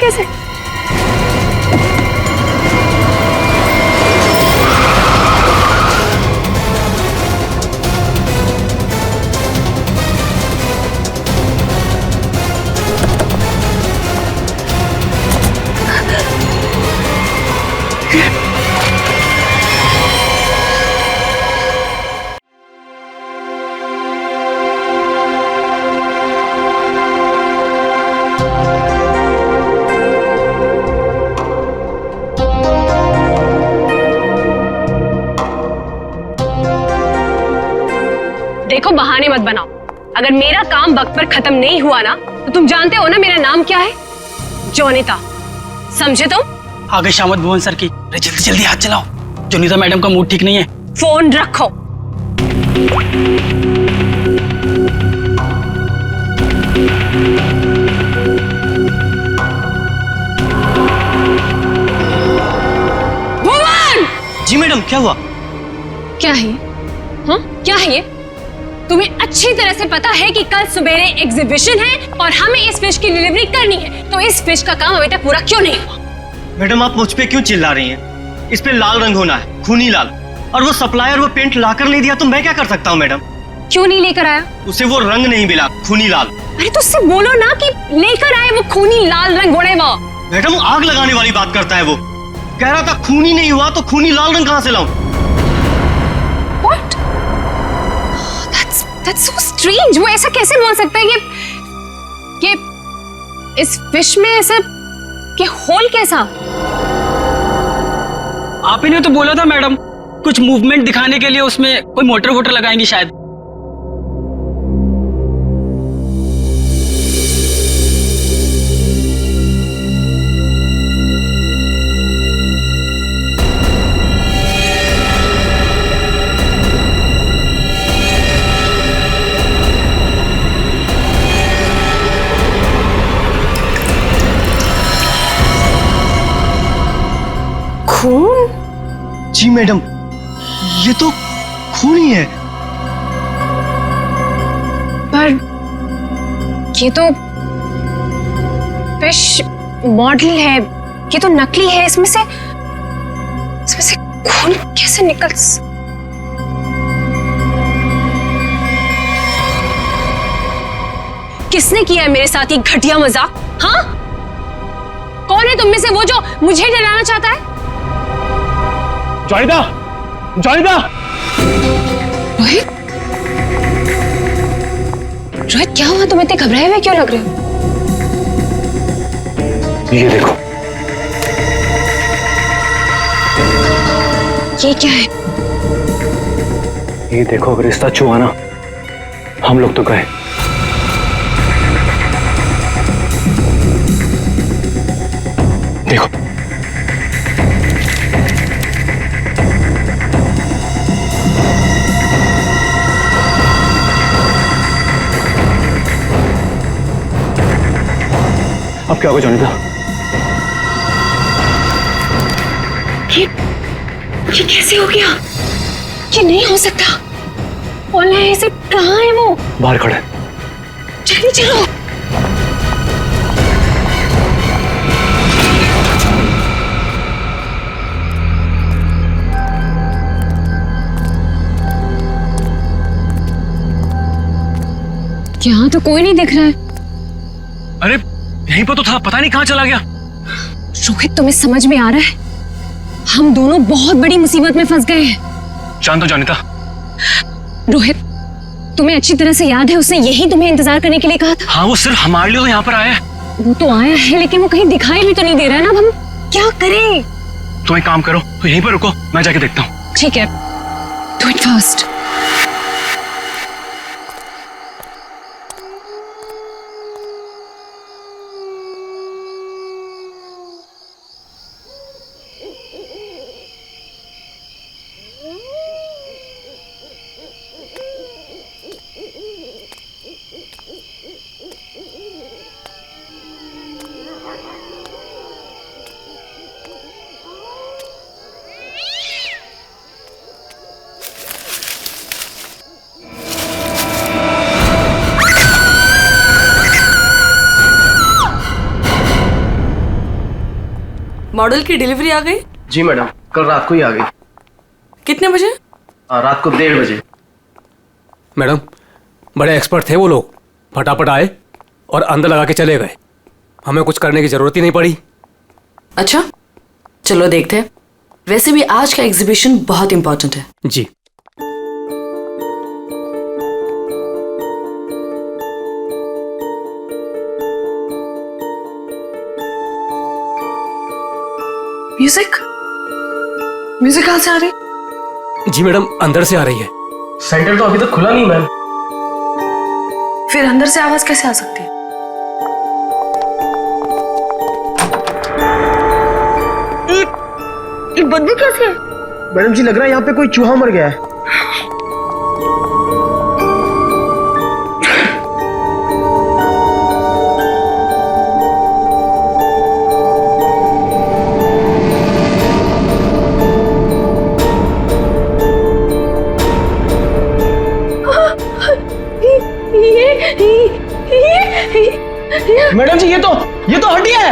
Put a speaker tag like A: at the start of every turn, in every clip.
A: कैसे? देखो बहाने मत बनाओ। अगर मेरा काम वक्त पर खत्म नहीं हुआ ना तो तुम जानते हो ना मेरा नाम क्या है? जोनिता, समझे तुम?
B: आ गई शामत भुवन सर की। अरे जल्दी जल्दी हाथ चलाओ, जोनिता मैडम का मूड ठीक नहीं है।
A: फोन रखो। भुवन!
C: जी मैडम, क्या हुआ?
A: क्या है? हाँ, क्या है ये? तुम्हें अच्छी तरह से पता है कि कल सवेरे एग्जीबिशन है और हमें इस फिश की डिलीवरी करनी है, तो इस फिश का काम अभी तक पूरा क्यों नहीं हुआ?
C: मैडम आप मुझ पे क्यों चिल्ला रही हैं? इस पे लाल रंग होना है, खूनी लाल। और वो सप्लायर वो पेंट लाकर नहीं दिया तो मैं क्या कर सकता हूँ मैडम?
A: क्यों नहीं लेकर आया?
C: उसे वो रंग नहीं मिला, खूनी लाल।
A: अरे तो उससे बोलो ना कि लेकर आए वो खूनी लाल रंग घोड़े वो।
C: मैडम आग लगाने वाली बात करता है वो। कह रहा था खूनी नहीं हुआ तो खूनी लाल रंग कहाँ से लाऊं?
A: What? That's so strange. वो ऐसा कैसे बोल सकता है कि इस फिश में ऐसा कि होल कैसा?
B: आप ही ने तो बोला था मैडम, कुछ मूवमेंट दिखाने के लिए उसमें कोई मोटर वोटर लगाएंगी शायद।
A: खून?
C: जी मैडम, ये तो खून ही है।
A: पर ये तो फिश मॉडल है, ये तो नकली है। इसमें से खून कैसे निकल? किसने किया है मेरे साथ ये घटिया मजाक? हाँ, कौन है तुम में से वो जो मुझे डराना चाहता है?
D: जोनिता! जोनिता!
A: रोहित, रोहित क्या हुआ? तुम इतने घबराए हुए क्यों लग रहे हो?
D: ये देखो।
A: ये क्या है?
D: ये देखो, अगर रिश्ता छुआ ना हम लोग तो गए। देखो अब क्या होगा जोनिता?
A: ये कैसे हो गया? ये नहीं हो सकता। कौन है ऐसे? कहाँ है वो?
D: बाहर खड़े।
A: जल्दी चलो। यहाँ तो कोई नहीं दिख रहा है।
D: अरे यहीं पर तो था, पता नहीं कहाँ चला गया।
A: रोहित, तुम्हें समझ में आ रहा है? हम दोनों बहुत बड़ी मुसीबत में फंस गए हैं।
D: जानता हूं जोनिता।
A: रोहित, तुम्हें अच्छी तरह से याद है उसने यही तुम्हें इंतजार करने के लिए कहा था?
D: हाँ, वो सिर्फ हमारे लिए तो यहाँ पर आया है।
A: वो तो आया है लेकिन वो कहीं दिखाई भी तो नहीं दे रहा है ना। अब हम क्या करें?
D: तो एक काम करो, तो यहीं पर रुको, मैं जाके देखता हूँ।
A: ठीक है, डू इट फास्ट।
E: मॉडल की डिलीवरी आ गई?
F: जी मैडम, कल रात को ही आ गई।
E: कितने बजे?
F: रात को 1:30 बजे।
G: मैडम, बड़े एक्सपर्ट थे वो लोग, फटाफट आए और अंदर लगा के चले गए। हमें कुछ करने की जरूरत ही नहीं पड़ी।
E: अच्छा, चलो देखते हैं। वैसे भी आज का एग्जीबिशन बहुत इंपॉर्टेंट है।
G: जी।
E: म्यूजिक कहां से आ रही?
G: जी मैडम, अंदर से आ रही है।
F: सेंटर तो अभी तक खुला नहीं मैम।
E: फिर अंदर से आवाज कैसे आ सकती है? ये बदबू कैसे है?
F: मैडम जी, लग रहा है यहाँ पे कोई चूहा मर गया है। मैडम जी, ये तो हड्डी है।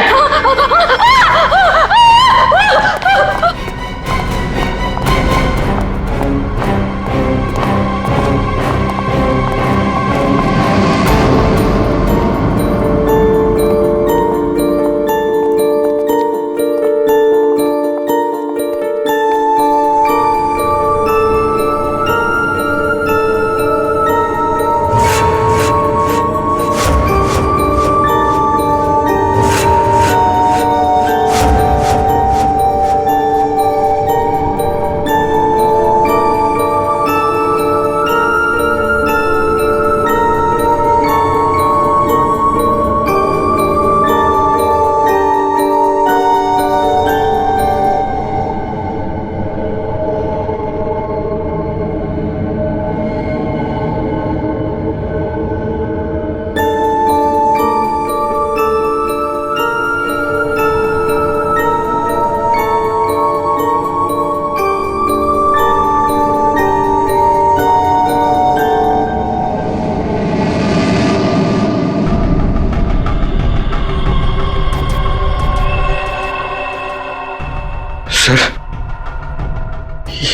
H: सर,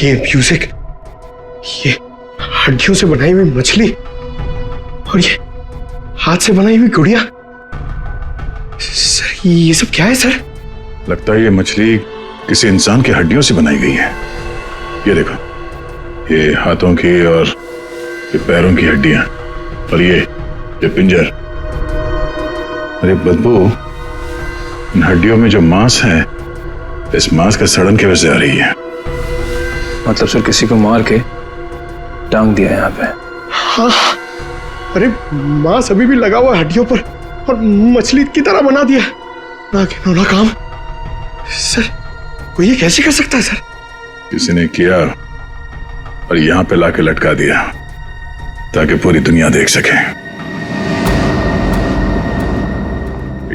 H: ये म्यूजिक, ये हड्डियों से बनाई हुई मछली और ये हाथ से बनाई हुई गुड़िया, सर ये सब क्या है सर?
I: लगता है ये मछली किसी इंसान की हड्डियों से बनाई गई है। ये देखो, ये हाथों की और ये पैरों की हड्डियां और ये पिंजर। अरे बदबू, इन हड्डियों में जो मांस है, इस मांस का सड़न की वजह से आ रही है।
F: मतलब सर किसी को मार के टांग दिया यहाँ पे।
H: हाँ, अरे मांस अभी भी लगा हुआ है हड्डियों पर और मछली की तरह बना दिया। ना घिनौना काम सर, कोई ये कैसे कर सकता है सर?
I: किसी ने किया और यहाँ पे लाके लटका दिया ताकि पूरी दुनिया देख सके।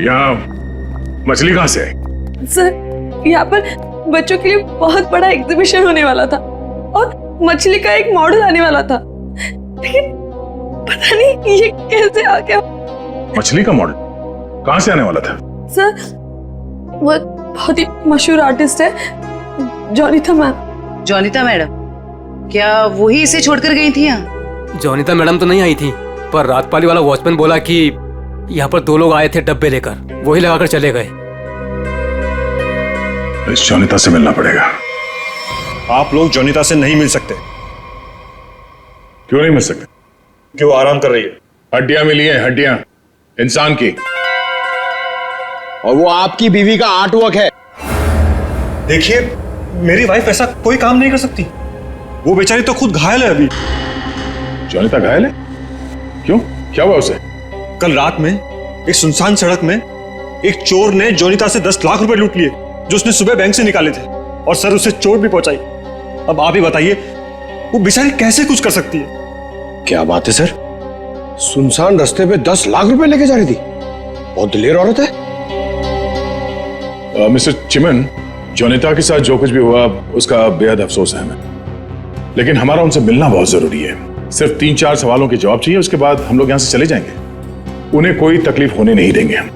I: यहाँ मछली कहां से आई?
E: सर, यहाँ पर बच्चों के लिए बहुत बड़ा एग्जीबिशन होने वाला था और मछली का एक मॉडल आने वाला था, लेकिन पता नहीं ये कैसे आ गया।
I: मछली का मॉडल कहां से आने वाला था?
E: सर, वो बहुत ही मशहूर आर्टिस्ट है, जोनिता मैम।
J: जोनिता मैडम, क्या वही इसे छोड़कर गई थी यहाँ?
G: जोनिता मैडम तो नहीं आई थी, पर रात पाली वाला वॉचमैन बोला कि यहाँ पर 2 लोग आए थे डब्बे लेकर, वही लगाकर चले गए।
I: इस जोनिता से मिलना पड़ेगा।
K: आप लोग जोनिता से नहीं मिल सकते।
I: क्यों नहीं मिल सकते?
K: क्यों? आराम कर रही है।
I: हड्डियां मिली हैं, हड्डियां इंसान की,
L: और वो आपकी बीवी का आर्टवर्क है।
K: देखिए, मेरी वाइफ ऐसा कोई काम नहीं कर सकती। वो बेचारी तो खुद घायल है अभी।
I: जोनिता घायल है? क्यों, क्या हुआ उसे?
K: कल रात में एक सुनसान सड़क में एक चोर ने जोनिता से 10 लाख रुपए लूट लिए, जो उसने सुबह बैंक से निकाले थे, और सर उसे चोट भी पहुंचाई। अब आप ही बताइए, वो बेचारी कैसे कुछ कर सकती है?
H: क्या बात है सर, सुनसान रास्ते पे 10 लाख रुपए लेके जा रही थी। बहुत दिलेर औरत है।
I: मिस्टर चिमन, जोनिता के साथ जो कुछ भी हुआ उसका बेहद अफसोस है हमें, लेकिन हमारा उनसे मिलना बहुत जरूरी है। सिर्फ 3-4 सवालों के जवाब चाहिए, उसके बाद हम लोग यहाँ से चले जाएंगे। उन्हें कोई तकलीफ होने नहीं देंगे हम।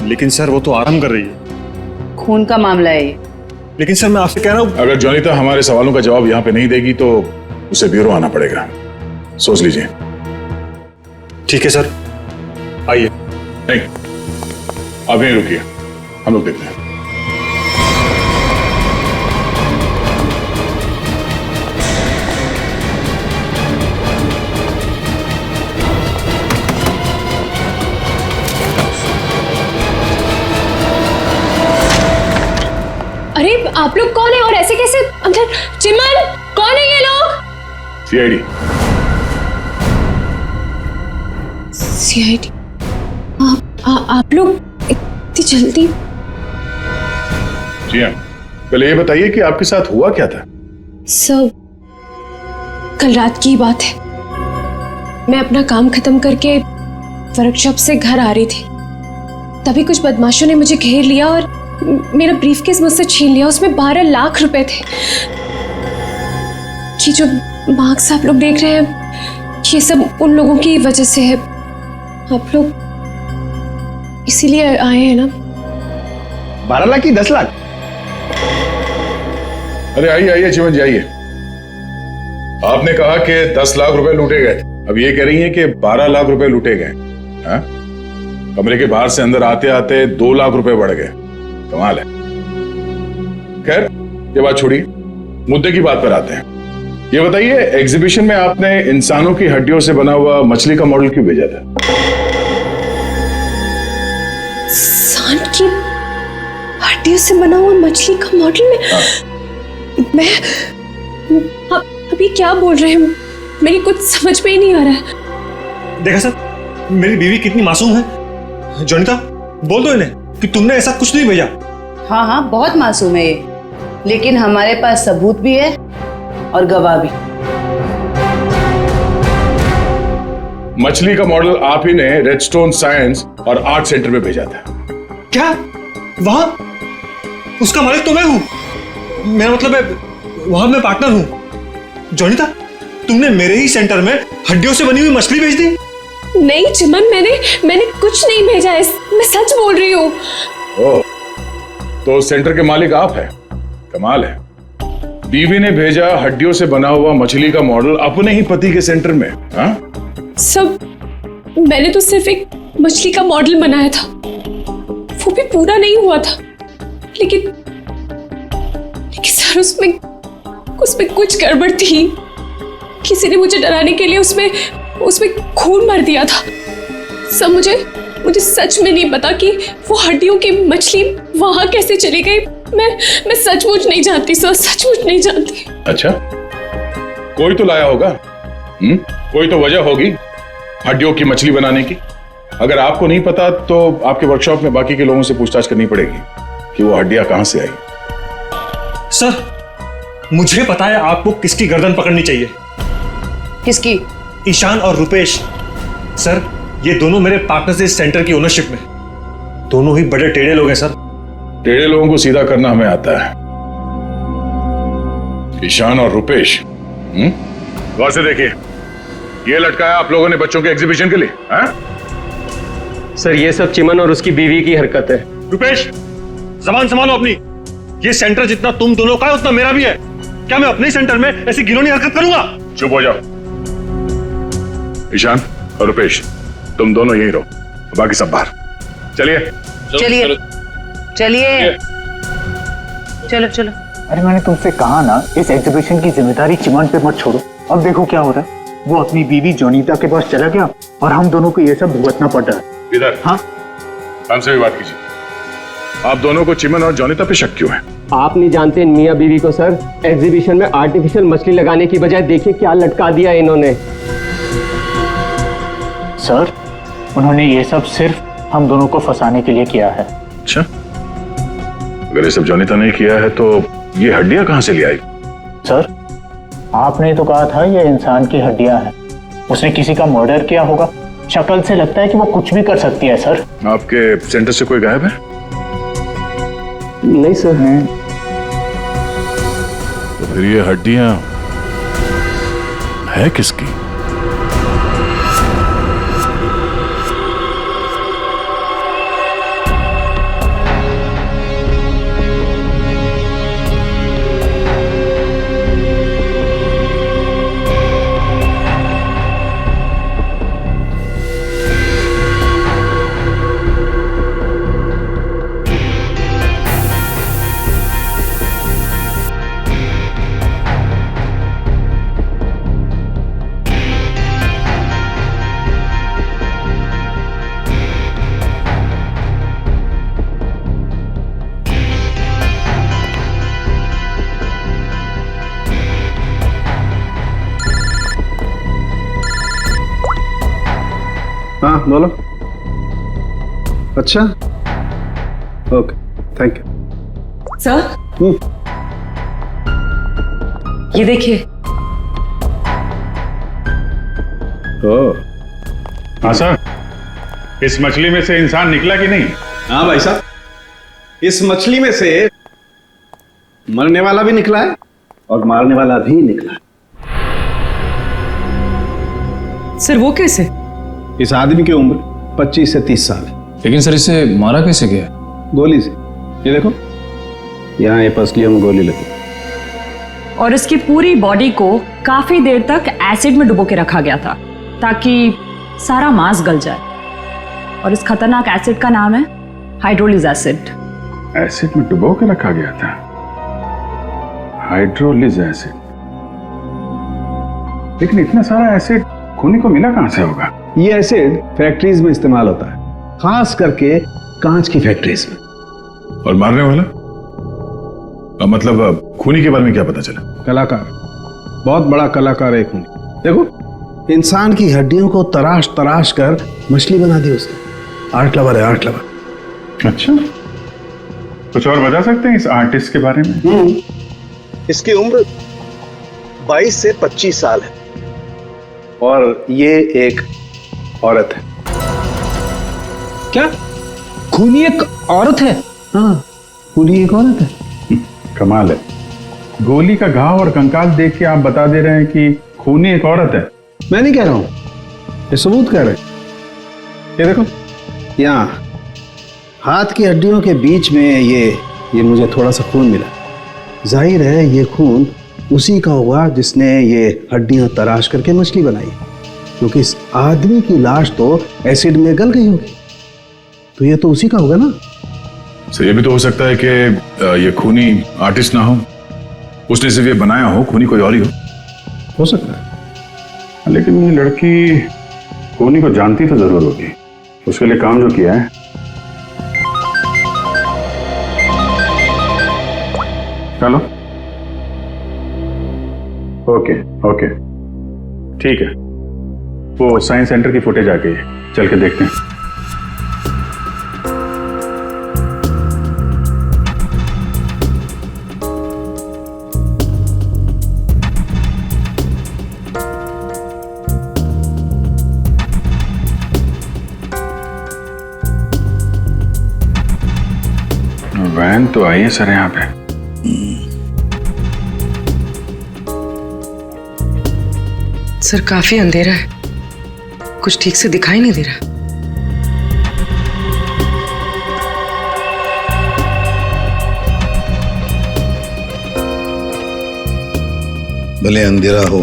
K: लेकिन सर, वो तो आराम कर रही है।
J: खून का मामला है ये।
K: लेकिन सर मैं आपसे कह रहा हूँ,
I: अगर जोनिता हमारे सवालों का जवाब यहाँ पे नहीं देगी तो उसे ब्यूरो आना पड़ेगा। सोच लीजिए।
K: ठीक है सर, आइए।
I: नहीं, आप यहीं रुकिए, हम लोग देखते हैं।
A: अरे आप लोग कौन है और ऐसे कैसे अंदर? चिमन, कौन है ये लोग?
I: सीआईडी।
A: सीआईडी? आप लोग इतनी जल्दी?
I: जी हाँ, पहले ये बताइए कि आपके साथ हुआ क्या था?
A: सब कल रात की बात है। मैं अपना काम खत्म करके वर्कशॉप से घर आ रही थी, तभी कुछ बदमाशों ने मुझे घेर लिया और मेरा ब्रीफकेस मुझसे छीन लिया। उसमें 12 लाख रुपए थे। ये जो मार्क्स आप लोग देख रहे हैं, ये सब उन लोगों की वजह से है। आप लोग इसीलिए आए हैं ना?
L: 12 लाख की 10 लाख?
I: अरे आइए आइए चिमन जी आइए। आपने कहा कि 10 लाख रुपए लूटे गए, अब ये कह रही हैं कि 12 लाख रुपए लूटे गए। हाँ? कमरे के बाहर से अंदर आते आते 2 लाख रुपए बढ़ गए। कमाल है। खैर ये बात छोड़िए, मुद्दे की बात पर आते हैं। ये बताइए, एग्जीबिशन में आपने इंसानों की हड्डियों से बना हुआ मछली का मॉडल क्यों भेजा था?
A: इंसान की हड्डियों से बना हुआ मछली का मॉडल में? मैं अभी क्या बोल रहे हैं? मेरी कुछ समझ में ही नहीं आ रहा है।
K: देखा सर, मेरी बीवी कितनी मासूम है। जोनिता, बोल दो इन्हें कि तुमने ऐसा कुछ नहीं भेजा।
J: हाँ हाँ, बहुत मासूम है ये, लेकिन हमारे पास सबूत भी है और गवाह भी।
I: मछली का मॉडल आप ही ने रेडस्टोन साइंस और आर्ट सेंटर में भेजा था।
K: क्या? वहां उसका मालिक तो मैं हूं। मेरा मतलब है वहां मैं पार्टनर हूं। जोनिता, तुमने मेरे ही सेंटर में हड्डियों से बनी हुई मछली भेज दी?
A: नहीं चिमन, मैंने कुछ नहीं भेजा है, मैं सच बोल रही हूँ।
I: ओह, तो सेंटर के मालिक आप हैं। कमाल है। बीवी ने भेजा हड्डियों से बना हुआ मछली का मॉडल अपने ही पति के सेंटर में। हाँ? सब
A: मैंने तो सिर्फ एक मछली का मॉडल बनाया था, वो भी पूरा नहीं हुआ था। लेकिन सर उसमें कुछ गड़बड़ थी। किसी ने मुझे डराने के लिए उसमें खून भर दिया था। सब मुझे सच में नहीं पता कि वो हड्डियों की मछली वहां कैसे चली गई। मैं सचमुच नहीं जानती सर, सचमुच नहीं जानती।
I: अच्छा, कोई तो लाया होगा। कोई तो वजह होगी हड्डियों की मछली बनाने की। अगर आपको नहीं पता तो आपके वर्कशॉप में बाकी के लोगों से पूछताछ करनी पड़ेगी कि वो हड्डियां कहां से आई।
K: सर, मुझे पता है आपको किसकी गर्दन पकड़नी चाहिए।
J: किसकी?
K: ईशान और रुपेश। सर, ये दोनों मेरे पार्टनर्स इस सेंटर की ओनरशिप में। दोनों ही बड़े टेढ़े लोग हैं सर।
I: टेढ़े लोगों को सीधा करना हमें आता है। ईशान और रुपेश। गौर से देखिए, ये लटकाया आप लोगों ने बच्चों के एग्जीबिशन के लिए।
C: सर, ये सब चिमन और उसकी बीवी की हरकत है।
K: रुपेश, जबान संभालो अपनी। ये सेंटर जितना तुम दोनों का है उतना मेरा भी है। क्या मैं अपने सेंटर में ऐसी घिनौनी हरकत करूंगा?
I: चुप हो जाओ। ईशान और रुपेश, तुम दोनों यहीं रहो, बाकी सब बाहर। चलिए
J: चलिए चलिए, चलो चलो।
M: अरे मैंने तुमसे कहा ना, इस एग्जीबिशन की जिम्मेदारी चिमन पे मत छोड़ो। अब देखो क्या हो रहा है। वो अपनी बीवी जोनीता के पास चला गया और हम दोनों को ये सब भुगतना पड़ रहा है।
I: इधर।
M: हाँ,
I: हमसे भी बात कीजिए। आप दोनों को चिमन और जोनीता पे शक क्यों है?
C: आप नहीं जानते मियां बीवी को सर। एग्जीबिशन में आर्टिफिशियल मछली लगाने की बजाय देखिए क्या लटका दिया इन्होंने।
M: सर, उन्होंने ये सब सिर्फ हम दोनों को फंसाने के लिए किया है।
I: अच्छा, अगर ये सब जोनीता ने किया है तो ये हड्डियां कहां से ले आई?
M: सर, आपने तो कहा था ये इंसान की हड्डियां हैं। उसने किसी का मर्डर किया होगा। शक्ल से लगता है कि वो कुछ भी कर सकती है। सर,
I: आपके सेंटर से कोई गायब है?
C: नहीं सर।
I: तो फिर ये हड्डियां है किसकी?
F: बोलो। अच्छा, ओके, थैंक यू।
E: सर ये देखिए।
I: हाँ सर, इस मछली में से इंसान निकला कि नहीं?
L: हाँ भाई साहब, इस मछली में से मरने वाला भी निकला है और मारने वाला भी निकला है।
E: सर वो कैसे?
L: इस आदमी की उम्र 25 से 30 साल है।
F: लेकिन सर इसे मारा कैसे गया?
L: गोली से। ये देखो, यहाँ ये पसलियों में गोली लगी।
N: और इसकी पूरी बॉडी को काफी देर तक एसिड में डुबो के रखा गया था ताकि सारा मांस गल जाए। और इस खतरनाक एसिड का नाम है हाइड्रोलिज एसिड।
I: एसिड में डुबो के रखा गया था? हाइड्रोलिज एसिड। लेकिन इतना सारा एसिड खूनी को मिला कहां से होगा?
L: ये एसिड फैक्ट्रीज में इस्तेमाल होता है, खास करके कांच की फैक्ट्रीज में।
I: और मारने वाला? मतलब खूनी के बारे में क्या पता चला?
L: कलाकार, बहुत बड़ा कलाकार है खूनी। देखो, इंसान की हड्डियों को तराश तराश कर मछली बना दी उसने। आर्ट लवर है, आर्ट लवर।
I: अच्छा, कुछ और बता सकते हैं इस आर्टिस्ट के बारे में?
L: इसकी उम्र 22 से 25 साल है और ये एक औरत है।
B: क्या खूनी एक औरत है?
L: हाँ, खूनी एक औरत है।
I: कमाल है, गोली का घाव और कंकाल देख के आप बता दे रहे हैं कि खूनी एक औरत है।
L: मैं नहीं कह रहा हूं, ये सबूत कह रहे हैं। ये देखो, यहाँ हाथ की हड्डियों के बीच में ये मुझे थोड़ा सा खून मिला। जाहिर है ये खून उसी का होगा जिसने ये हड्डियां तराश करके मछली बनाई, क्योंकि इस आदमी की लाश तो एसिड में गल गई होगी, तो ये तो उसी का होगा ना।
I: सर, ये भी तो हो सकता है कि ये खूनी आर्टिस्ट ना हो, उसने सिर्फ ये बनाया हो, खूनी कोई और ही हो सकता है। लेकिन ये लड़की खूनी को जानती तो जरूर होगी, उसके लिए काम जो किया है। चलो, ओके ओके, ठीक है। वो साइंस सेंटर की फुटेज आ गई है, चल के देखते हैं। वैन तो आई है सर यहाँ पे।
E: सर काफी अंधेरा है, कुछ ठीक से दिखाई नहीं दे रहा।
O: भले अंधेरा हो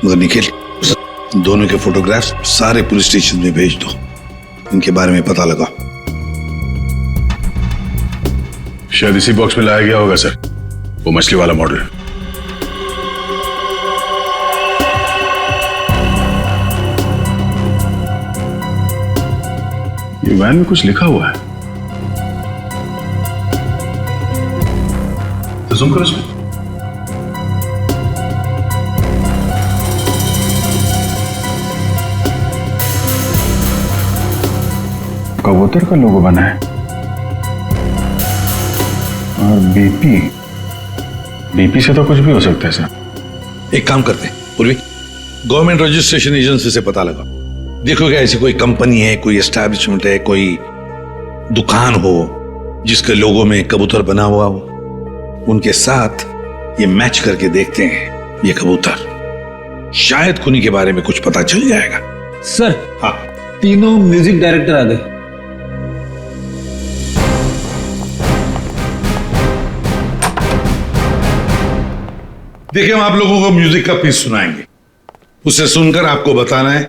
O: मगर निखिल, दोनों के फोटोग्राफ्स सारे पुलिस स्टेशन में भेज दो, इनके बारे में पता लगाओ।
I: शायद इसी बॉक्स में लाया गया होगा सर, वो मछली वाला मॉडल। ये वैन में कुछ लिखा हुआ है, तो जूम करो इसमें। कबूतर का लोगो बना है और बीपी से तो कुछ भी हो सकता है सर।
O: एक काम करते हैं पूर्वी, गवर्नमेंट रजिस्ट्रेशन एजेंसी से पता लगाओ, देखो क्या ऐसी कोई कंपनी है, कोई एस्टैब्लिशमेंट है, कोई दुकान हो जिसके लोगो में कबूतर बना हुआ हो, उनके साथ ये मैच करके देखते हैं ये कबूतर, शायद खूनी के बारे में कुछ पता चल जाएगा।
B: सर,
O: हाँ,
B: तीनों म्यूजिक डायरेक्टर आ गए।
O: देखिए, हम आप लोगों को म्यूजिक का पीस सुनाएंगे, उसे सुनकर आपको बताना है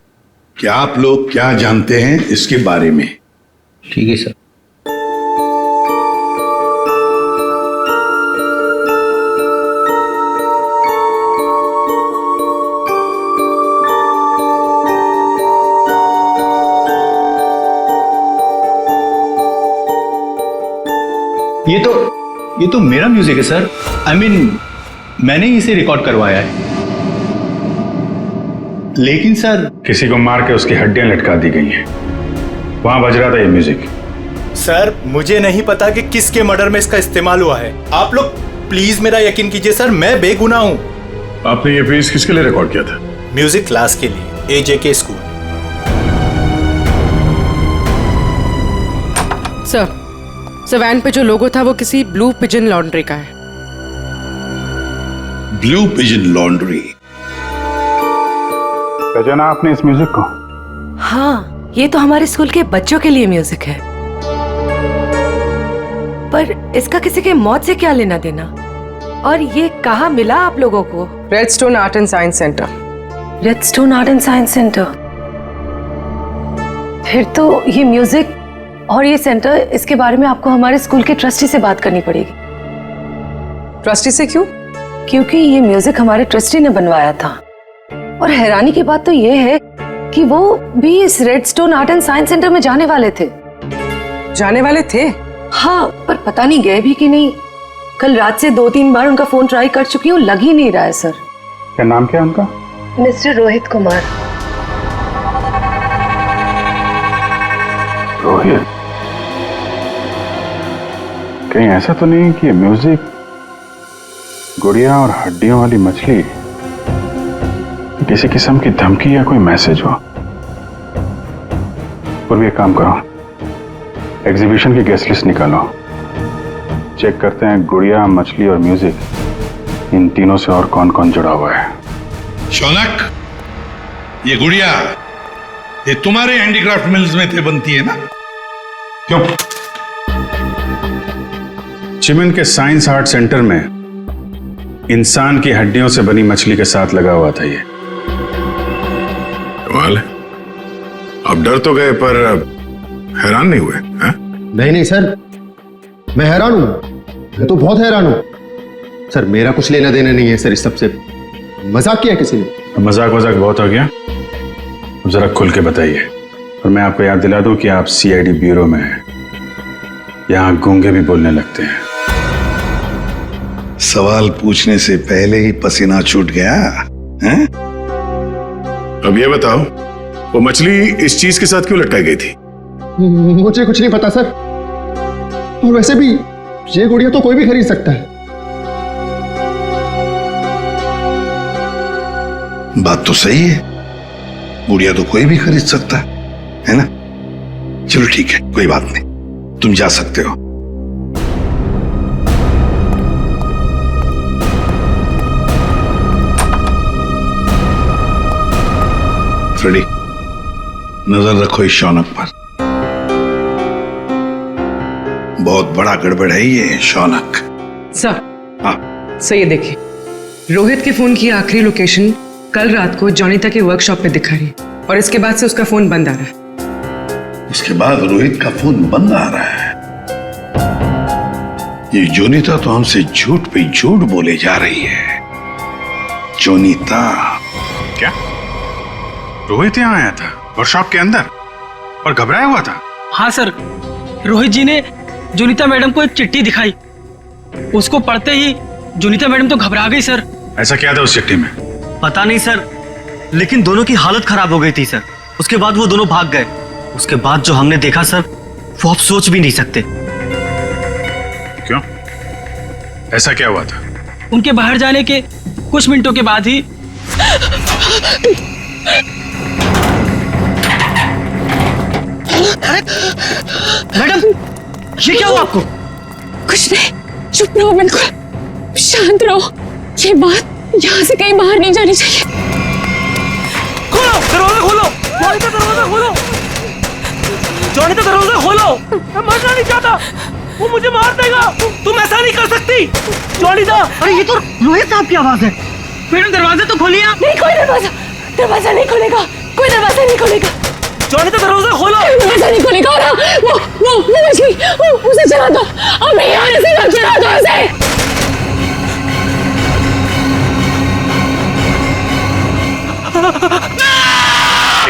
O: कि आप लोग क्या जानते हैं इसके बारे में।
B: ठीक है सर।
C: ये तो मेरा म्यूजिक है सर। आई मीन, मैंने ही इसे रिकॉर्ड करवाया है। लेकिन सर,
I: किसी को मार के उसकी हड्डियां लटका दी गई हैं। वहां बज रहा था ये म्यूजिक।
P: सर मुझे नहीं पता कि किसके मर्डर में इसका इस्तेमाल हुआ है। आप लोग प्लीज मेरा यकीन कीजिए सर, मैं बेगुनाह हूँ।
I: आपने ये पीस किसके लिए रिकॉर्ड किया था?
P: म्यूजिक क्लास के लिए, AJK स्कूल।
Q: सर वैन पे जो लोगो था वो किसी ब्लू पिजन लॉन्ड्री का है।
O: Blue pigeon laundry?
I: पहचाना आपने इस म्यूजिक को?
R: हाँ, ये तो हमारे स्कूल के बच्चों के लिए म्यूजिक है, पर इसका किसी के मौत से क्या लेना देना? और ये कहाँ मिला आप लोगों को?
Q: Redstone art and science centre.
R: Redstone art and science centre? फिर तो ये म्यूजिक और ये सेंटर, इसके बारे में आपको हमारे स्कूल के ट्रस्टी से बात करनी पड़ेगी।
Q: ट्रस्टी से क्यों?
R: क्योंकि ये म्यूजिक हमारे ट्रस्टी ने बनवाया था, और हैरानी की बात तो ये है कि वो भी इस redstone art and science centre में जाने वाले थे।
Q: जाने वाले थे?
R: हाँ, पर पता नहीं गए भी कि नहीं। कल रात से 2-3 बार उनका फोन ट्राई कर चुकी हूँ, लग ही नहीं रहा है सर।
I: क्या नाम क्या है उनका?
R: मिस्टर रोहित कुमार।
I: रोहित? कहीं ऐसा तो नहीं कि म्यूजिक गुड़िया और हड्डियों वाली मछली किसी किस्म की धमकी या कोई मैसेज हो? और भी एक काम करो, एग्जीबिशन की गेस्ट लिस्ट निकालो, चेक करते हैं गुड़िया, मछली और म्यूजिक, इन तीनों से और कौन कौन जुड़ा हुआ है।
O: शौनक, ये गुड़िया ये तुम्हारे हैंडीक्राफ्ट मिल्स में थे बनती है ना?
I: क्यों? चिमन के साइंस आर्ट सेंटर में इंसान की हड्डियों से बनी मछली के साथ लगा हुआ था ये। कमाल है, अब डर तो गए पर हैरान नहीं हुए?
H: नहीं नहीं सर, मैं हैरान हूं, मैं तो बहुत हैरान हूं सर। मेरा कुछ लेना देना नहीं है सर इस सबसे। मजाक किया किसी ने?
I: मजाक बहुत हो गया, अब जरा खुल के बताइए। और मैं आपको याद दिला दूं कि आप CID ब्यूरो में हैं, यहां गूंगे भी बोलने लगते हैं।
O: सवाल पूछने से पहले ही पसीना छूट गया हैं?
I: अब ये बताओ, वो मछली इस चीज के साथ क्यों लटकाई गई थी?
H: मुझे कुछ नहीं पता सर, और वैसे भी ये गुड़िया तो कोई भी खरीद सकता है।
O: बात तो सही है, गुड़िया तो कोई भी खरीद सकता है ना? चलो ठीक है, कोई बात नहीं, तुम जा सकते हो। फ्रेडी, नजर रखो इस शौनक पर, बहुत बड़ा गड़बड़ है ये शौनक।
Q: सर,
O: हाँ
Q: सर ये देखिए, रोहित के फोन की आखिरी लोकेशन कल रात को जॉनिता के वर्कशॉप पे दिखा रही है, और इसके बाद से उसका फोन बंद आ रहा है।
O: उसके बाद रोहित का फोन बंद आ रहा है? ये जोनीता तो हमसे झूठ पे झूठ बोले जा रही है। जोनीता?
I: क्या रोहित यहाँ आया था वर्कशॉप के अंदर और घबराया हुआ था?
B: हाँ सर, रोहित जी ने जोनीता मैडम को एक चिट्ठी दिखाई, उसको पढ़ते ही जोनीता मैडम तो घबरा गई सर।
I: ऐसा क्या था उस चिट्ठी में?
C: पता नहीं सर, लेकिन दोनों की हालत खराब हो गई थी सर। उसके बाद वो दोनों भाग गए। उसके बाद जो हमने देखा सर, वो आप सोच भी नहीं सकते।
I: क्यों? ऐसा क्या हुआ था?
B: उनके बाहर जाने के कुछ मिनटों के बाद ही मैडम, ये क्या हुआ आपको?
A: कुछ नहीं, चुप रहो, बिल्कुल शांत रहो। ये बात यहाँ से कहीं बाहर नहीं जानी चाहिए।
B: खोलो दरवाजा, खोलो जॉनी, दरवाजा खोलो जॉनी, दरवाजा खोलो। मैं मरना नहीं चाहता, वो मुझे मार देगा। तुम ऐसा नहीं कर सकती जॉनी दा। अरे ये तो रोहित साहब की आवाज है। मैडम दरवाजा तो खोलिए आप।
R: नहीं, कोई दरवाजा नहीं खुलेगा, कोई दरवाजा नहीं खुलेगा।
B: जॉनी तो दरवाजा खोलो।
A: दरवाजा नहीं खुलेगा। वो मछली, उसे चला दो, अब यहाँ से मत चला दो उसे।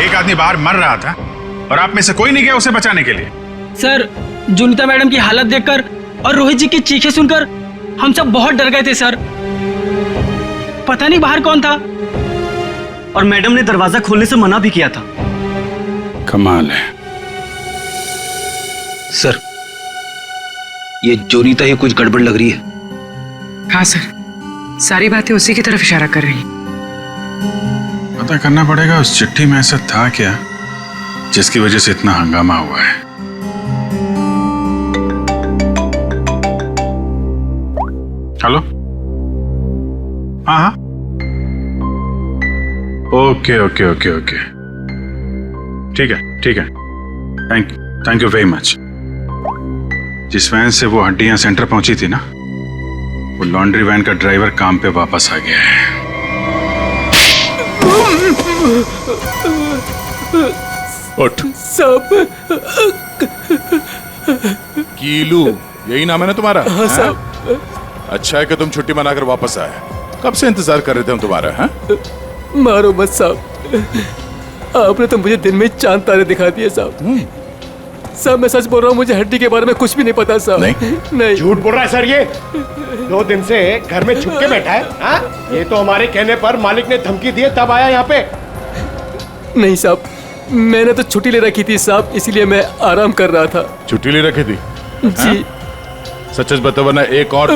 I: एक आदमी बाहर मर रहा था और आप में से कोई नहीं गया उसे बचाने के लिए?
B: सर, जोनीता मैडम की हालत देखकर और रोहित जी की चीखें सुनकर हम सब बहुत डर गए थे सर। पता नहीं बाहर कौन था,
C: और मैडम ने दरवाजा खोलने से मना भी किया था।
F: कमाल है
G: सर, ये जोनीता ही कुछ गड़बड़ लग रही है।
Q: हाँ सर, सारी बातें उसी की तरफ इशारा कर रही हैं।
F: पता करना पड़ेगा उस चिट्ठी में ऐसा था क्या जिसकी वजह से इतना हंगामा हुआ है। हेलो, हाँ हाँ, ओके ओके ओके ओके, ठीक है ठीक है, थैंक यू वेरी मच। जिस वैन से वो हड्डियां सेंटर पहुंची थी ना, वो लॉन्ड्री वैन का ड्राइवर काम पे वापस आ गया है।
O: उठ।
S: सब
O: कीलू, यही नाम है ना तुम्हारा?
S: हाँ साहब।
O: अच्छा है कि तुम छुट्टी मनाकर वापस आए। कब से इंतजार कर रहे थे हम तुम्हारा? हाँ?
S: मारो मत साहब, आपने तो मुझे दिन में चांद तारे दिखा दिए साहब। साहब मैं सच बोल रहा हूँ, मुझे हड्डी के बारे में कुछ भी नहीं पता साहब। नहीं
H: झूठ बोल रहा है सर, ये 2 दिन से घर में छुप के बैठा है। हाँ? ये तो हमारे कहने पर मालिक ने धमकी दी तब आया यहाँ पे।
S: नहीं साहब, मैंने तो छुट्टी ले रखी थी साहब, इसलिए मैं आराम कर रहा था।
O: छुट्टी ले रखी थी?
S: जी।
O: सच बता, वरना एक और।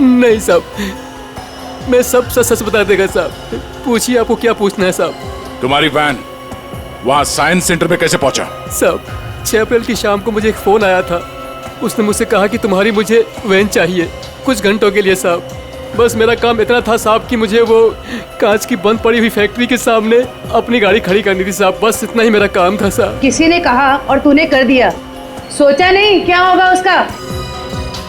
S: नहीं साहब, मैं सब सच बता देगा साहब। पूछिए आपको क्या पूछना है साहब।
O: तुम्हारी वैन वहाँ साइंस सेंटर में कैसे पहुंचा?
S: साहब 6 अप्रैल की शाम को मुझे एक फोन आया था। उसने मुझसे कहा कि तुम्हारी मुझे वैन चाहिए कुछ घंटों के लिए साहब। बस मेरा काम इतना था साहब कि मुझे वो कांच की बंद पड़ी हुई फैक्ट्री के सामने अपनी गाड़ी खड़ी करनी थी साहब। बस इतना ही मेरा काम था साहब।
J: किसी ने कहा और तूने कर दिया, सोचा नहीं क्या होगा उसका?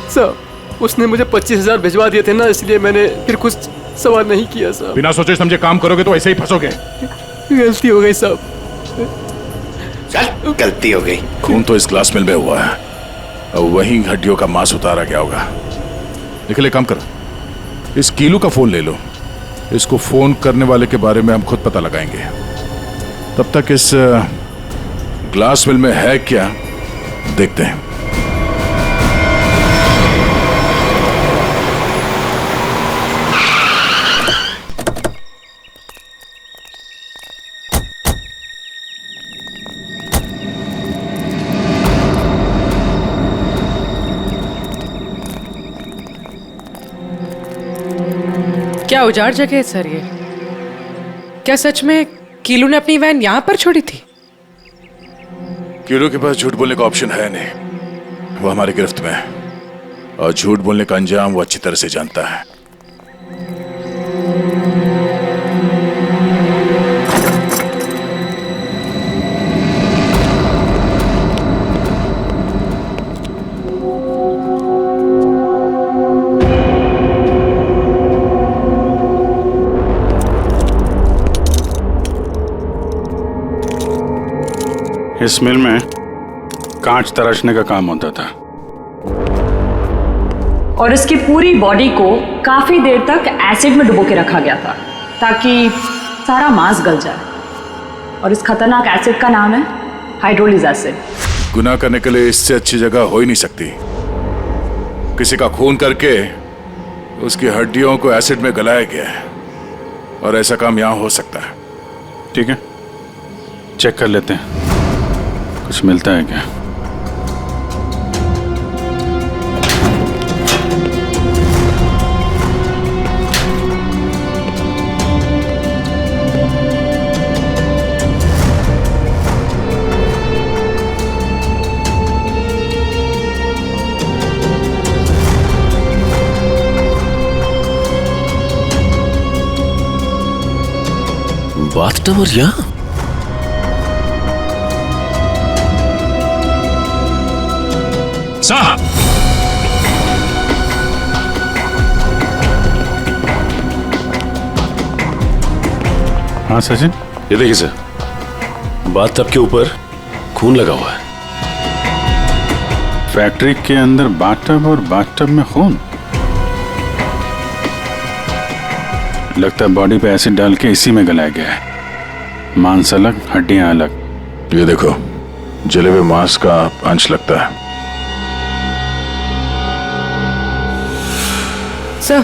S: साहब उसने मुझे 25,000 भिजवा दिए थे ना, इसलिए मैंने फिर कुछ सवाल नहीं किया साहब।
O: बिना सोचे समझे काम करोगे तो ऐसे ही फंसोगे।
S: गलती हो गई साहब।
O: चल, गलती हो गई। खून तो इस ग्लास मिल में हुआ है, और वहीं हड्डियों का मांस उतारा गया होगा। निकले, काम करो, इस कीलू का फोन ले लो। इसको फोन करने वाले के बारे में हम खुद पता लगाएंगे। तब तक इस ग्लास मिल में है क्या देखते हैं।
Q: क्या उजाड़ जगह है सर ये? क्या सच में कीलू ने अपनी वैन यहाँ पर छोड़ी थी?
O: कीलू के पास झूठ बोलने का ऑप्शन है नहीं, वो हमारी गिरफ्त में है, और झूठ बोलने का अंजाम वो अच्छी तरह से जानता है।
F: इस मिल में कांच तराशने का काम होता था,
N: और इसकी पूरी बॉडी को काफी देर तक एसिड में डुबो के रखा गया था ताकि सारा मांस गल जाए। और इस खतरनाक एसिड का नाम है हाइड्रोलिक एसिड।
O: गुनाह करने के लिए इससे अच्छी जगह हो ही नहीं सकती। किसी का खून करके उसकी हड्डियों को एसिड में गलाया गया है, और ऐसा काम यहां हो सकता है।
F: ठीक है, चेक कर लेते हैं कुछ मिलता है क्या।
B: बाथटब और यहाँ
I: साहब,
F: हाँ सचिन,
B: ये देखिए सर, बाथटब के ऊपर खून लगा हुआ है।
F: फैक्ट्री के अंदर बाथटब और बाथटब में खून। लगता है बॉडी पे एसिड डाल के इसी में गलाया गया है। मांस अलग, हड्डियां अलग।
I: ये देखो, जले हुए मांस का अंश लगता है।
Q: सर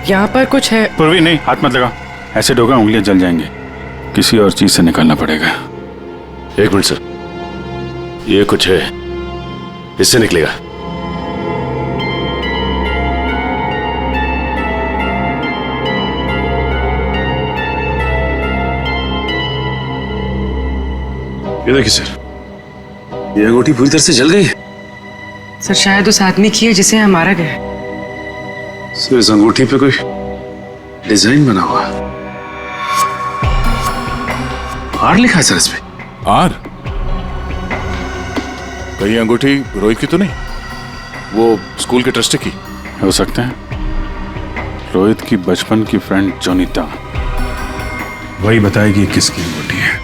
Q: यहाँ पर कुछ है।
F: पूर्वी नहीं, हाथ मत लगा। ऐसे डोगा उंगलियां जल जाएंगे। किसी और चीज से निकालना पड़ेगा।
T: एक मिनट सर, ये कुछ है, इससे निकलेगा।
F: ये देखिए सर, ये अंगूठी पूरी तरह से जल गई है।
Q: सर शायद उस आदमी की है जिसे यहाँ मारा गया है।
F: सर इस अंगूठी पे कोई डिजाइन बना हुआ है। आर लिखा है सर इस पे।
I: आर? कहीं अंगूठी रोहित की तो नहीं? वो स्कूल के ट्रस्टी की
F: हो सकता है। रोहित की बचपन की फ्रेंड जोनीता, वही बताएगी किसकी अंगूठी है।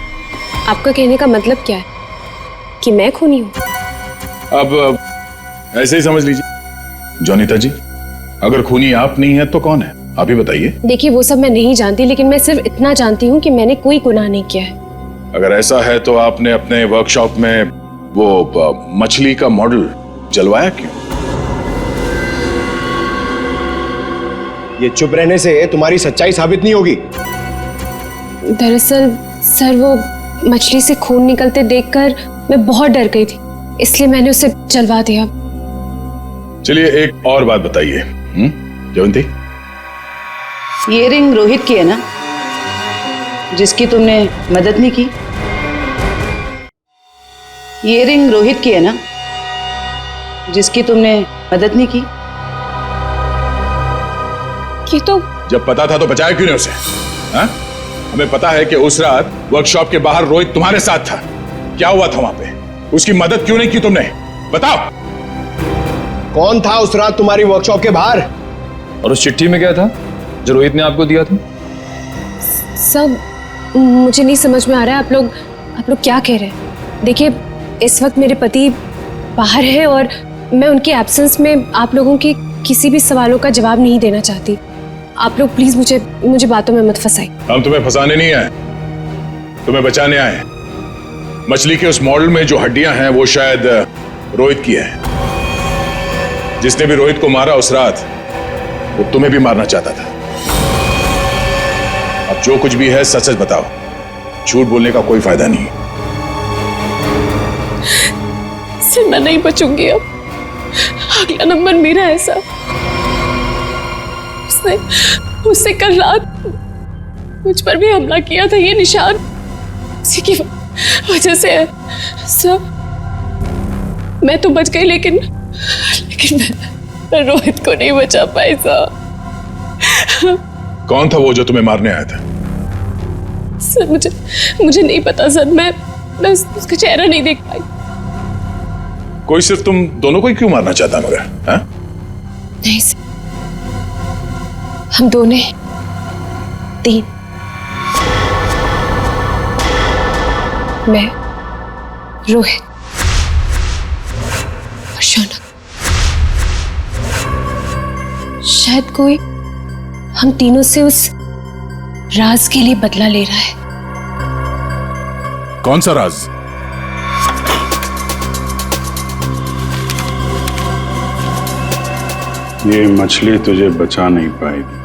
A: आपका कहने का मतलब क्या है कि मैं खूनी हूँ?
I: अब ऐसे ही समझ लीजिए। जोनीता जी, अगर खूनी आप नहीं है तो कौन है, आप ही बताइए।
A: देखिए वो सब मैं नहीं जानती, लेकिन मैं सिर्फ इतना जानती हूँ कि मैंने कोई गुनाह नहीं किया है।
I: अगर ऐसा है तो आपने अपने वर्कशॉप में वो मछली का मॉडल जलवाया क्यों?
H: ये चुप रहने से तुम्हारी सच्चाई साबित नहीं होगी।
A: दरअसल सर वो मछली से खून निकलते देखकर मैं बहुत डर गई थी, इसलिए मैंने उसे जलवा दिया।
I: चलिए एक और बात बताइए जयंती,
J: ये रिंग रोहित की है ना, जिसकी तुमने मदद नहीं की? ये रिंग रोहित की है ना, जिसकी तुमने मदद नहीं की?
A: ये तो
I: जब पता था तो बचाया क्यों नहीं उसे? हा? हमें पता है कि उस रात वर्कशॉप के बाहर रोहित तुम्हारे साथ था। क्या हुआ था वहां पे? उसकी मदद क्यों नहीं की तुमने? बताओ।
H: कौन था उस रात तुम्हारी वर्कशॉप के बाहर?
D: और उस चिट्ठी में क्या था जो रोहित ने आपको दिया था?
A: सब मुझे नहीं समझ में आ रहा है। आप लोग क्या कह रहे हैं? देखिए इस वक्त मेरे पति बाहर है और मैं उनके एब्सेंस में आप लोगों के किसी भी सवालों का जवाब नहीं देना चाहती। आप लोग प्लीज मुझे बातों में मत फंसाइए।
I: हम तुम्हें फंसाने नहीं आए, तुम्हें बचाने आए। मछली के उस मॉडल में जो हड्डियां हैं वो शायद रोहित की है। जिसने भी रोहित को मारा उस रात वो तुम्हें भी मारना चाहता था। अब जो कुछ भी है सच सच बताओ, झूठ बोलने का कोई फायदा नहीं।
A: सर मैं नहीं बचूंगी अब। अगला नंबर मेरा है सर। उसने कल रात मुझ पर भी हमला किया था। ये निशान उसी की वजह से है सर। मैं तो बच गई लेकिन मैं रोहित को नहीं बचा पाई सर।
I: कौन था वो जो तुम्हें मारने आया था?
A: सर मुझे नहीं पता सर। मैं उसका चेहरा नहीं देख पाई।
I: कोई सिर्फ तुम दोनों को ही क्यों मारना चाहता मगर? हाँ?
A: नहीं सर, हम दोनों 3। मैं, रोहित और शौनक। शायद कोई हम तीनों से उस राज के लिए बदला ले रहा है।
I: कौन सा राज?
F: ये मछली तुझे बचा नहीं पाएगी।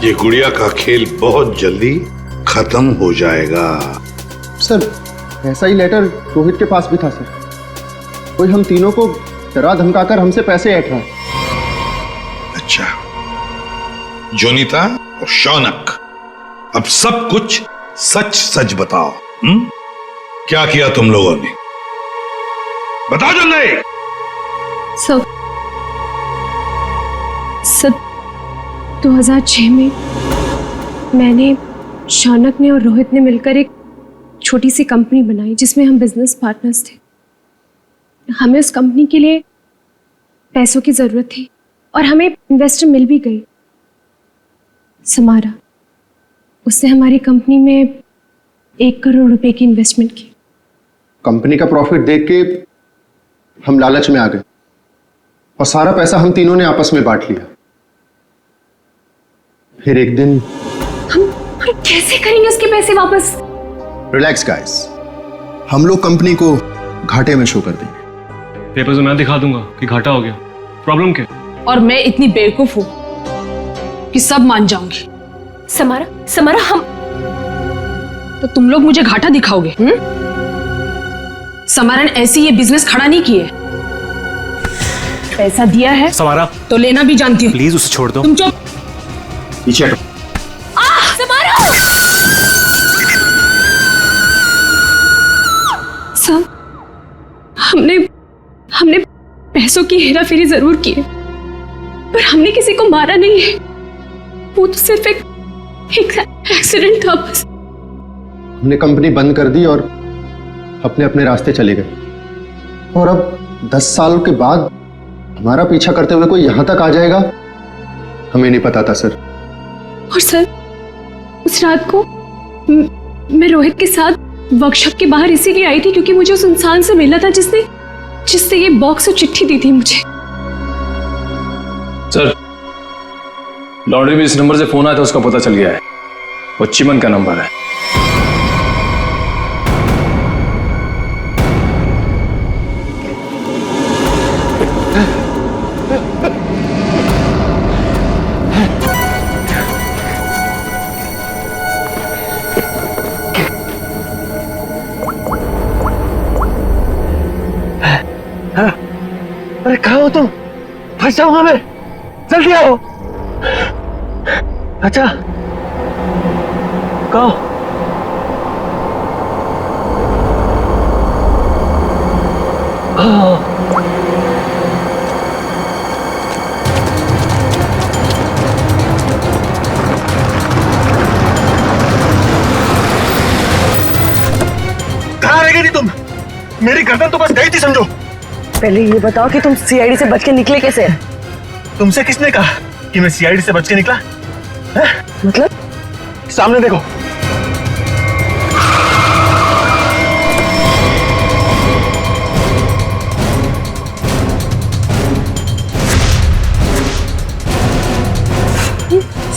O: ये गुड़िया का खेल बहुत जल्दी खत्म हो जाएगा।
L: सर ऐसा ही लेटर रोहित के पास भी था सर। कोई हम तीनों को डरा धमकाकर हमसे पैसे ऐंठ रहा है।
O: अच्छा, जोनीता और शौनक, अब सब कुछ सच सच बताओ। क्या किया तुम लोगों ने? बताओ जल्दी।
A: सब 2006 में मैंने, शौनक ने और रोहित ने मिलकर एक छोटी सी कंपनी बनाई जिसमें हम बिजनेस पार्टनर्स थे। हमें उस कंपनी के लिए पैसों की जरूरत थी और हमें इन्वेस्टर मिल भी गई, समारा। उसने हमारी कंपनी में 1 करोड़ रुपए की इन्वेस्टमेंट की।
L: कंपनी का प्रॉफिट देख के हम लालच में आ गए और सारा पैसा हम तीनों ने आपस में बांट लिया। फिर एक दिन
A: हम कैसे करेंगे उसके पैसे वापस?
L: रिलैक्स गाइस, हम लोग कंपनी को घाटे में शो कर देंगे।
D: पेपर्स में मैं दिखा दूंगा कि घाटा हो गया। प्रॉब्लम क्या?
N: और मैं इतनी बेवकूफ हूं कि सब मान जाऊंगी।
A: समारा हम
N: तो तुम लोग मुझे घाटा दिखाओगे? समारा ने ऐसी ये बिजनेस खड़ा नहीं किए। पैसा दिया है
K: समारा
N: तो लेना भी जानती हूँ।
K: प्लीज उसे छोड़ दो।
N: तुम चुप।
K: पीछे हटो।
A: सब हमने पैसों की हेराफेरी जरूर की है, पर हमने किसी को मारा नहीं है। वो तो सिर्फ एक एक्सीडेंट था बस।
H: हमने कंपनी बंद कर दी और अपने अपने रास्ते चले गए। और अब 10 साल के बाद हमारा पीछा करते हुए कोई यहां तक आ जाएगा, हमें नहीं पता था सर।
A: और सर, उस रात को मैं रोहित के साथ वर्कशॉप के बाहर इसीलिए आई थी क्योंकि मुझे उस इंसान से मिलना था जिससे ये बॉक्स और चिट्ठी दी थी मुझे।
D: सर, लॉन्ड्री में इस नंबर से फोन आया था, उसका पता चल गया है। वो चिमन का नंबर है।
B: अरे कहाँ हो तुम? फंस जाऊंगा मैं, जल्दी आओ। अच्छा कहो।
K: कहाँ रह गई थी तुम? मेरी गर्दन तो बस गई थी समझो।
R: पहले ये बताओ कि तुम सीआईडी से बच के निकले कैसे?
K: तुमसे किसने कहा कि मैं सीआईडी से बच के निकला?
R: मतलब?
K: सामने देखो।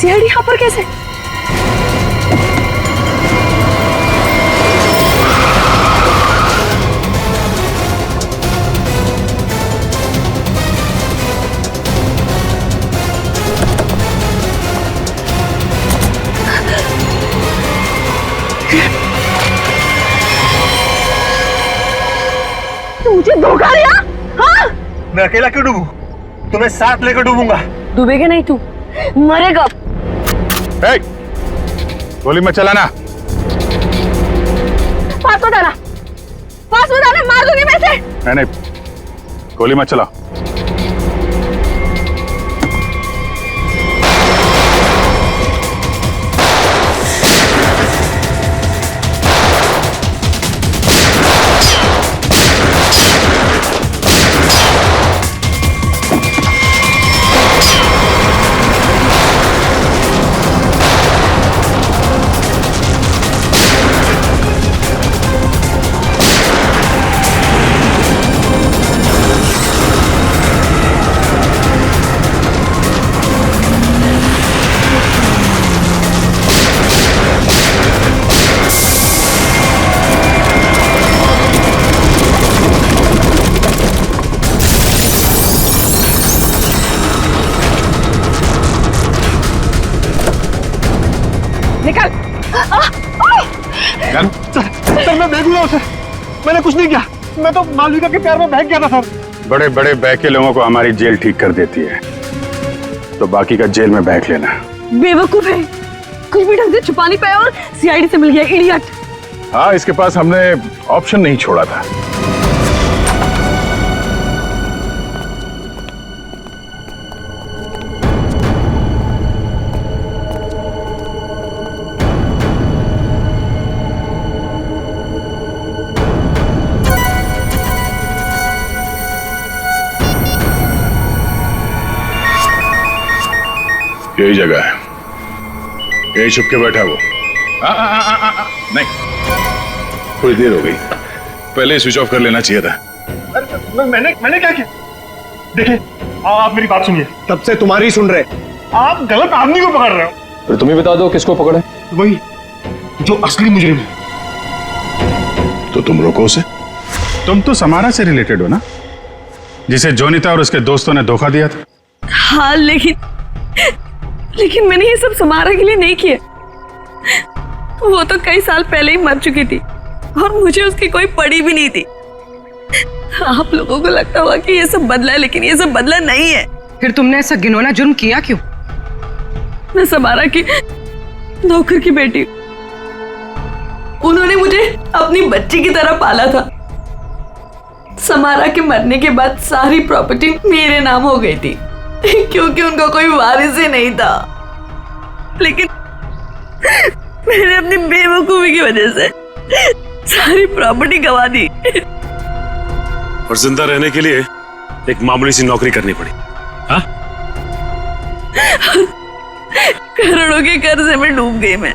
R: सीआईडी यहाँ पर कैसे? मुझे धोखा दिया? हाँ?
K: मैं अकेला क्यों डूबूं? तुम्हें साथ लेकर डूबूंगा।
R: डूबेगा नहीं तू, मरेगा।
I: गोली मत चलाना।
R: पास मत आना, मार दूंगी मैं इसे।
I: नहीं, गोली मत चलाओ।
K: सर मैं बेगुनाह हूं सर, मैंने कुछ नहीं किया। मैं तो मालविका के प्यार में बहक गया था सर।
I: बड़े बड़े बहके लोगों को हमारी जेल ठीक कर देती है, तो बाकी का जेल में बहक लेना।
R: बेवकूफ है, कुछ भी ढंग से छुपा नहीं पाया और सीआईडी से मिल गया, इडियट।
I: हाँ, इसके पास हमने ऑप्शन नहीं छोड़ा था। यही जगह है, यही छुप के बैठा वो। नहीं, थोड़ी देर हो गई, पहले स्विच ऑफ कर लेना चाहिए था।
K: मैंने क्या किया? देखिए, आप मेरी बात सुनिए। तब से तुम्हारी ही सुन रहे, आप गलत आदमी को पकड़ रहे हो।
D: तो तुम ही बता दो किसको पकड़े?
K: वही जो असली मुजरिम है।
I: तो तुम रोको उसे। तुम तो समारा से रिलेटेड हो ना?
F: जिसे जोनिता और उसके दोस्तों ने धोखा दिया था?
E: हाँ, लेकिन मैंने ये सब समारा के लिए नहीं किया। वो तो कई साल पहले ही मर चुकी थी और मुझे उसकी कोई पड़ी भी नहीं थी। आप लोगों को लगता होगा कि ये सब बदला है, लेकिन ये सब बदला नहीं है।
Q: फिर तुमने ऐसा घिनौना जुर्म किया क्यों?
E: मैं समारा की नौकर की बेटी, उन्होंने मुझे अपनी बच्ची की तरह पाला था। समारा के मरने के बाद सारी प्रॉपर्टी मेरे नाम हो गई थी क्योंकि उनका कोई वारिस ही नहीं था। लेकिन मैंने अपनी बेवकूफी की वजह से सारी प्रॉपर्टी गंवा दी
T: और जिंदा रहने के लिए एक मामूली सी नौकरी करनी पड़ी। हाँ?
E: करोड़ों के कर्जे में डूब गई मैं।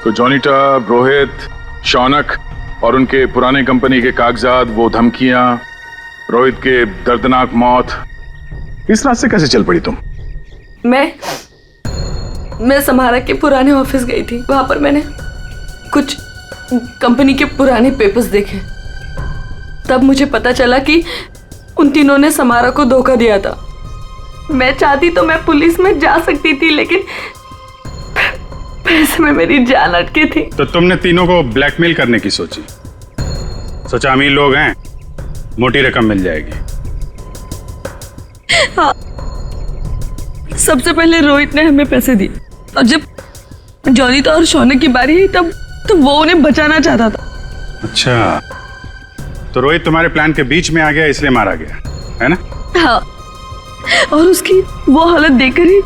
I: तो जोनिता, रोहित, शौनक और उनके पुराने कंपनी के कागजात, वो धमकियां, रोहित के दर्दनाक मौत, इस रात से कैसे चल पड़ी तुम?
E: मैं समारा के पुराने ऑफिस गई थी। वहां पर मैंने कुछ कंपनी के पुराने पेपर्स देखे। तब मुझे पता चला कि उन तीनों ने समारा को धोखा दिया था। मैं चाहती तो मैं पुलिस में जा सकती थी, लेकिन पैसे में मेरी जान अटकी थी।
F: तो तुमने तीनों को ब्लैकमेल करने की सोची? सोचा अमीर लोग हैं, मोटी रकम मिल जाएगी।
E: हाँ, सबसे पहले रोहित ने हमें पैसे दिए और जब जोनिता और शौनक की बारी आई तब वो उन्हें बचाना चाहता था।
F: अच्छा, तो रोहित तुम्हारे प्लान के बीच में आ गया, इसलिए मारा गया, है ना?
E: हाँ, और उसकी वो हालत देखकर ही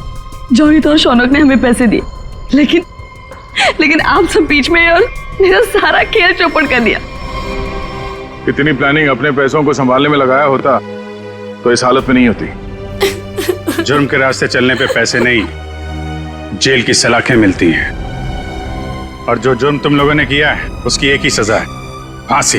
E: जोनिता और शौनक ने हमें पैसे दिए। लेकिन आप सब बीच में और मेरा सारा खेल चौपट कर दिया।
I: इतनी प्लानिंग अपने पैसों को संभालने में लगाया होता तो इस हालत में नहीं होती।
F: जुर्म के रास्ते चलने पे पैसे नहीं, जेल की सलाखें मिलती हैं। और जो जुर्म तुम लोगों ने किया है उसकी एक ही सजा है, फांसी।